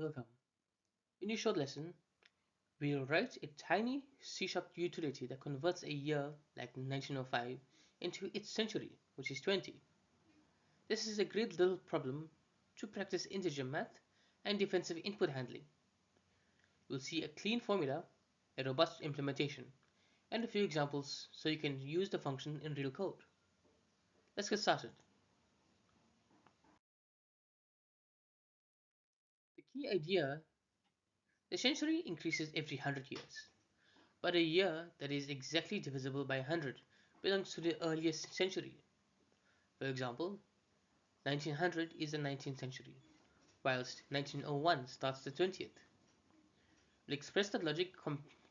Welcome. In this short lesson, we'll write a tiny C-sharp utility that converts a year, like 1905, into its century, which is 20. This is a great little problem to practice integer math and defensive input handling. You'll see a clean formula, a robust implementation, and a few examples so you can use the function in real code. Let's get started. The key idea: the century increases every 100 years. But a year that is exactly divisible by 100 belongs to the earliest century. For example, 1900 is the 19th century, whilst 1901 starts the 20th. We'll express that logic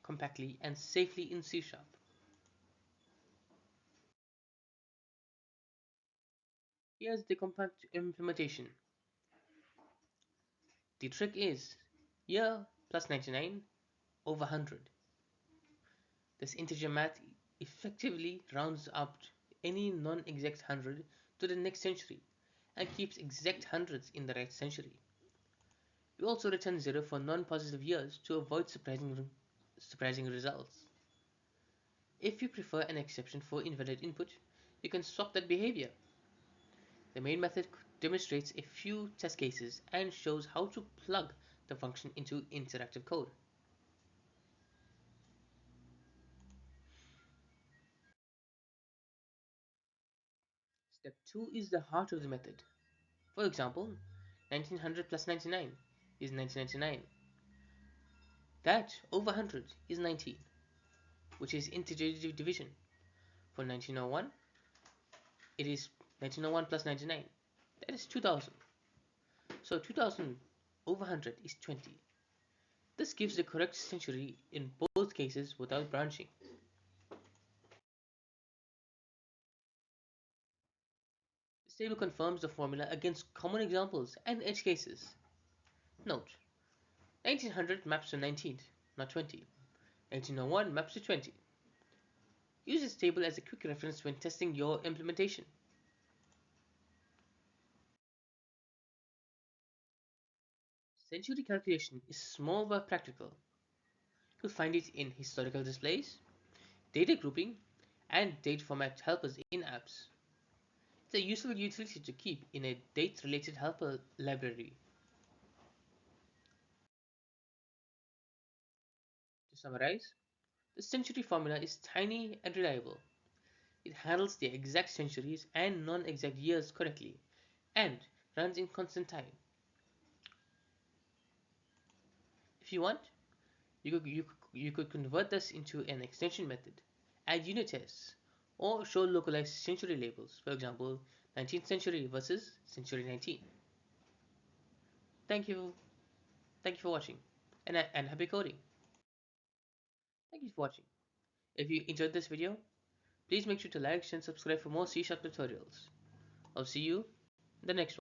compactly and safely in C Sharp. Here's the compact implementation. The trick is year plus 99 over 100. This integer math effectively rounds up any non-exact 100 to the next century and keeps exact hundreds in the right century. We also return 0 for non-positive years to avoid surprising results. If you prefer an exception for invalid input, you can swap that behavior. The main method demonstrates a few test cases and shows how to plug the function into interactive code. Step 2 is the heart of the method. For example, 1900 plus 99 is 1999. That over 100 is 19, which is integer division. For 1901, it is 1901 plus 99. That is 2000. So 2000 over 100 is 20. This gives the correct century in both cases without branching. This table confirms the formula against common examples and edge cases. Note: 1900 maps to 19, not 20. 1901 maps to 20. Use this table as a quick reference when testing your implementation. Century calculation is small but practical. You'll find it in historical displays, data grouping, and date format helpers in apps. It's a useful utility to keep in a date-related helper library. To summarize, the century formula is tiny and reliable. It handles the exact centuries and non-exact years correctly, and runs in constant time. If you want, you could convert this into an extension method, add unit tests, or show localized century labels, for example, 19th century versus century 19. Thank you, thank you for watching, and happy coding. Thank you for watching. If you enjoyed this video, please make sure to like and subscribe for more C# tutorials. I'll see you in the next one.